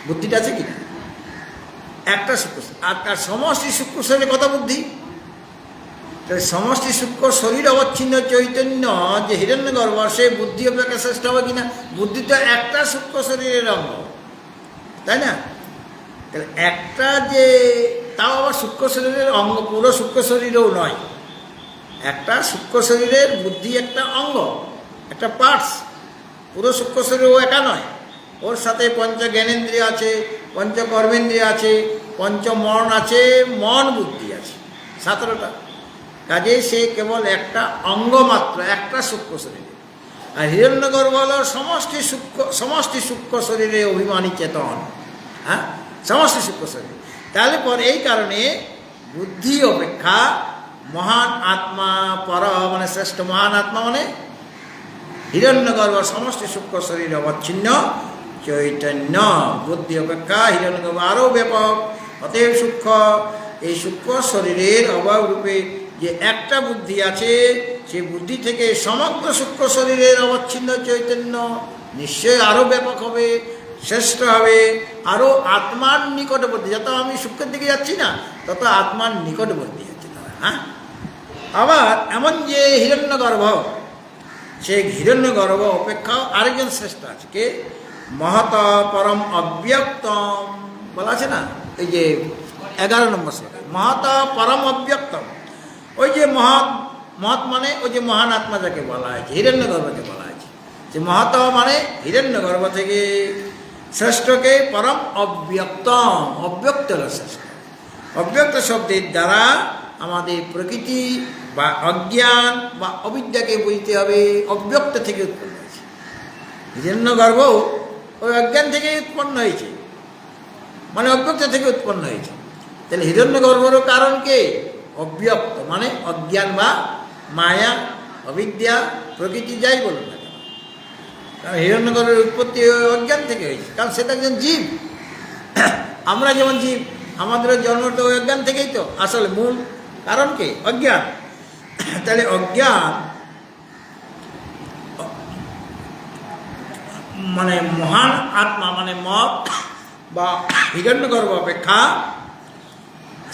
বুদ্ধিটা আছে কিনা? একটা সূক্ষ্ম, আর তার সমষ্টি সূক্ষ্ম শরীরে কত বুদ্ধি? সমষ্টি সূক্ষ্ম শরীর অবচ্ছিন্ন চৈতন্য যে হিরণ্যগর্ভ, সে বুদ্ধি অপেক্ষা শ্রেষ্ঠ হবে কিনা? বুদ্ধি তো একটা সূক্ষ্ম শরীরের অঙ্গ, তাই না? তাহলে একটা যে, তাও আবার সূক্ষ্ম শরীরের অঙ্গ, পুরো সূক্ষ্ম শরীরও নয়, একটা সূক্ষ্ম শরীরের বুদ্ধি একটা অঙ্গ, একটা পার্টস। পুরো সূক্ষ্ম শরীরও একা নয়, ওর সাথে পঞ্চ জ্ঞানেন্দ্রিয় আছে, পঞ্চ কর্মেন্দ্রিয় আছে, পঞ্চ মন আছে, মন বুদ্ধি আছে, 17টা। কাজে সে কেবল একটা অঙ্গ মাত্র, একটা সূক্ষ্ম শরীরে। আর হিরণ্যগর্ভ হল সমষ্টি সূক্ষ্ম শরীরে অভিমানী চেতন। হ্যাঁ, সমষ্টি সূক্ষ্ম শরীর। তাহলে পর এই কারণে বুদ্ধি অপেক্ষা মহান আত্মা পর মানে শ্রেষ্ঠ। মহান আত্মা মানে হিরণ্যগর্ভ, সমষ্টি সূক্ষ্ম শরীর অবচ্ছিন্ন চৈতন্য। বুদ্ধি অপেক্ষা হিরণ্যগর্ভ আরও ব্যাপক, অতএব সূক্ষ্ম। এই সূক্ষ্ম শরীরের অভাব রূপে যে একটা বুদ্ধি আছে, সেই বুদ্ধি থেকে সমগ্র সূক্ষ্ম শরীরের অবচ্ছিন্ন চৈতন্য নিশ্চয়ই আরও ব্যাপক হবে, শ্রেষ্ঠ হবে, আরও আত্মার নিকটবর্তী। যত আমি সূক্ষ্মের দিকে যাচ্ছি না, তত আত্মার নিকটবর্তী যাচ্ছি। হ্যাঁ, আবার এমন যে হিরণ্যগর্ভ, সেই হিরণ্যগর্ভ অপেক্ষাও আরেকজন শ্রেষ্ঠ আছে, কে? মহত পরম অব্যক্তম বলা আছে না, এই যে 11 নম্বর শ্লোকে, মহত পরম অব্যক্তম। ওই যে মহৎ, মহৎ মানে ওই যে মহান আত্মা যাকে বলা হয়েছে, হিরণ্যগর্ভকে বলা হয়েছে, যে মহত মানে হিরণ্যগর্ভ থেকে শ্রেষ্ঠকে পরম অব্যক্তম, অব্যক্ত হল শ্রেষ্ঠ। অব্যক্ত শব্দের দ্বারা আমাদের প্রকৃতি বা অজ্ঞান বা অবিদ্যাকে বুঝতে হবে। অব্যক্ত থেকে উৎপন্ন হয়েছে, হিরণ্যগর্ভ ওই অজ্ঞান থেকে উৎপন্ন হয়েছে, মানে অব্যক্ত থেকে উৎপন্ন হয়েছে। তাহলে হিরণ্যগর্ভেরও কারণ কে? অব্যক্ত মানে অজ্ঞান বা মায়া, অবিদ্যা, প্রকৃতি যাই বলুন না কেন। কারণ হিরণ্যগর্ভের উৎপত্তি অজ্ঞান থেকে হয়েছে, কারণ সেটা একজন জীব। আমরা যেমন জীব, আমাদের জন্মটা ওই অজ্ঞান থেকেই তো, আসলে মূল কারণ কে? অজ্ঞান। তাহলে অজ্ঞান মানে মহান আত্মা মানে মত বা হিরণ্যগর্ভ অপেক্ষা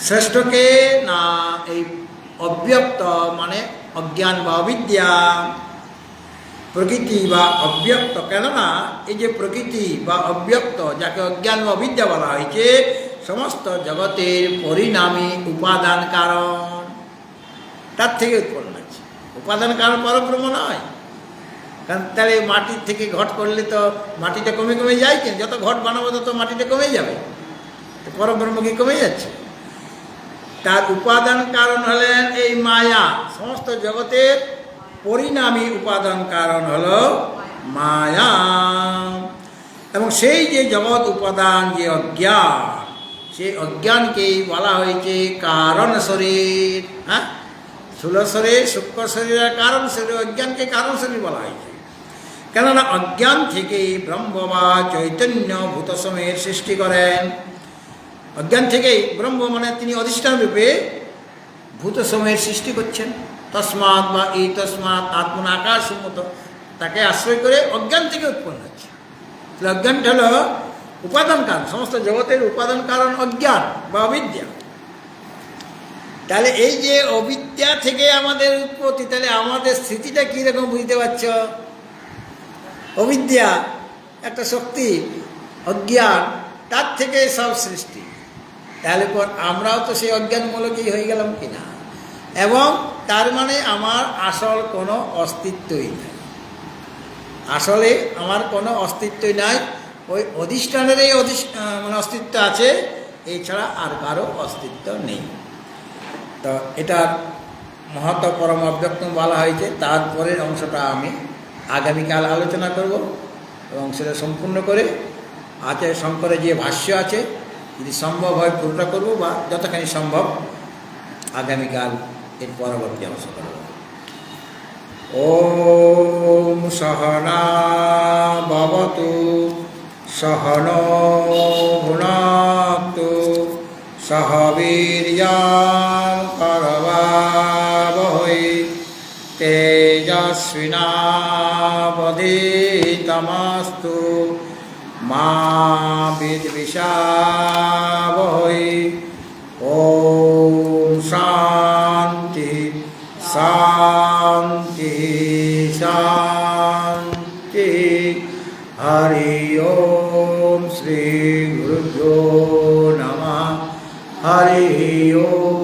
শ্রেষ্ঠকে না এই অব্যক্ত মানে অজ্ঞান বা অবিদ্যা। প্রকৃতি বা অব্যক্ত, কেননা এই যে প্রকৃতি বা অব্যক্ত, যাকে অজ্ঞান বা অবিদ্যা বলা হয়েছে, সমস্ত জগতের পরিণামী উপাদান কারণ, তার থেকে উৎপন্ন হচ্ছে। উপাদান কারণ পরব্রহ্ম নয়। কারণ তাহলে মাটির থেকে ঘট করলে তো মাটিটা কমে কমে যায়, কিন্তু যত ঘট বানাবো তত মাটিটা কমে যাবে, তো পরব্রহ্ম কি কমে যাচ্ছে? তার উপাদান কারণ হলেন এই মায়া। সমস্ত জগতের পরিণামী উপাদান কারণ হলো মায়া। এবং সেই যে জগৎ উপাদান, যে অজ্ঞান, সেই অজ্ঞানকেই বলা হয়েছে কারণ শরীর। হ্যাঁ, স্থূল শরীর, সূক্ষ্ম শরীরের কারণ শরীর, অজ্ঞানকে কারণ শরীর বলা হয়েছে। কেননা অজ্ঞান থেকেই ব্রহ্ম বা চৈতন্য ভূত সময়ের সৃষ্টি করেন। অজ্ঞান থেকেই ব্রহ্ম মানে তিনি অধিষ্ঠান রূপে ভূত সময়ের সৃষ্টি করছেন। তসমাৎ বা এই তসমাৎ আত্মন আকাশ সম্মত, তাকে আশ্রয় করে অজ্ঞান থেকে উৎপন্ন হচ্ছে। অজ্ঞানটা হল উপাদান কারণ, সমস্ত জগতের উপাদান কারণ অজ্ঞান বা অবিদ্যা। তাহলে এই যে অবিদ্যা থেকে আমাদের উৎপত্তি, তাহলে আমাদের স্থিতিটা কীরকম বুঝতে পারছ? অবিদ্যা একটা শক্তি, অজ্ঞান, তার থেকে সব সৃষ্টি। তাহলে পর আমরাও তো সেই অজ্ঞানমূলকই হয়ে গেলাম কিনা? এবং তার মানে আমার আসল কোনো অস্তিত্বই নাই। আসলে আমার কোনো অস্তিত্বই নাই, ওই অধিষ্ঠানেরই মানে অস্তিত্ব আছে, এছাড়া আর কারো অস্তিত্ব নেই। তো এটার মহত্ব পরম অব্যক্তম বলা হয়েছে। তারপরের অংশটা আমি আগামীকাল আলোচনা করব এবং সেটা সম্পূর্ণ করে আচার্য শঙ্করের যে ভাষ্য আছে, যদি সম্ভব হয় পুরোটা করব, বা যতখানি সম্ভব আগামীকাল এর পরবর্তী অংশ করব। ওম সহনা ভবতু সহনো ভুনাক্তু সহ বীর্যং করবাবহৈ তেজস্বিনাবধীতমস্তু মা বিদ্বিষাবহৈ। ওম শান্তি শান্তি শান্তি। হরি ওম শ্রী গুরুভ্যো নমঃ। হরি ওম।